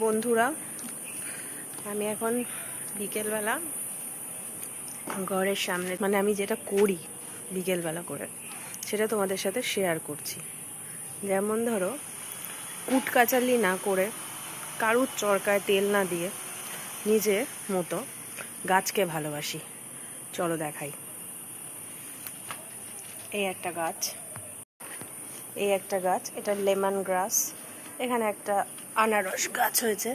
বন্ধুরা, আমি এখন বিকেলবেলা ঘরের সামনে মানে আমি যেটা করি বিকেলবেলা করে সেটা তোমাদের সাথে শেয়ার করছি। যেমন ধরো, কুটকাচালি না করে, কারুর চরকায় তেল না দিয়ে নিজের মতো গাছকে ভালোবাসি। চলো দেখাই। এই একটা গাছ, এটা লেমন গ্রাস। এখানে একটা আনারস গাছ হয়েছে।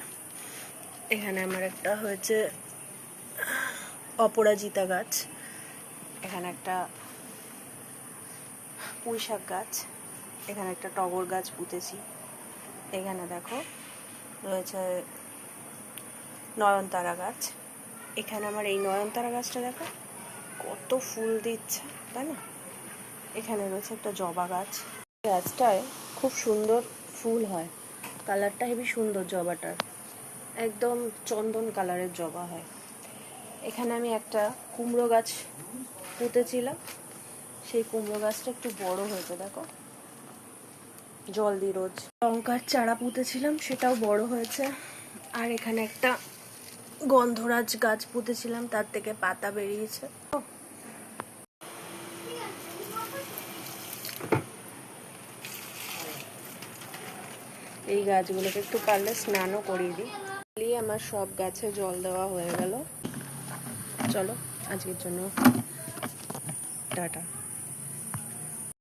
এখানে আমার একটা হয়েছে অপরাজিতা গাছ। এখানে একটা পুঁই শাক গাছ। এখানে একটা টগর গাছ পুঁতেছি। এখানে দেখো রয়েছে নয়নতারা গাছ। এখানে আমার এই নয়নতারা গাছটা দেখো কত ফুল দিচ্ছে, তাই না? এখানে রয়েছে একটা জবা গাছ। গাছটায় খুব সুন্দর ফুল হয়, কালারটা হেবি সুন্দর জবাটার, একদম চন্দন কালারের জবা হয়। এখানে আমি একটা কুমড়ো গাছ পুঁতেছিলাম, সেই কুমড়ো গাছটা একটু বড় হয়েছে, দেখো জল দিই রোজ। লঙ্কার চারা পুঁতেছিলাম, সেটাও বড় হয়েছে। আর এখানে একটা গন্ধরাজ গাছ পুঁতেছিলাম, তার থেকে পাতা বেরিয়েছে। এই গাছগুলোকে একটু পারলে স্নানও করিয়ে দিই। আমার সব গাছে জল দেওয়া হয়ে গেল। চলো আজকের জন্য টাটা।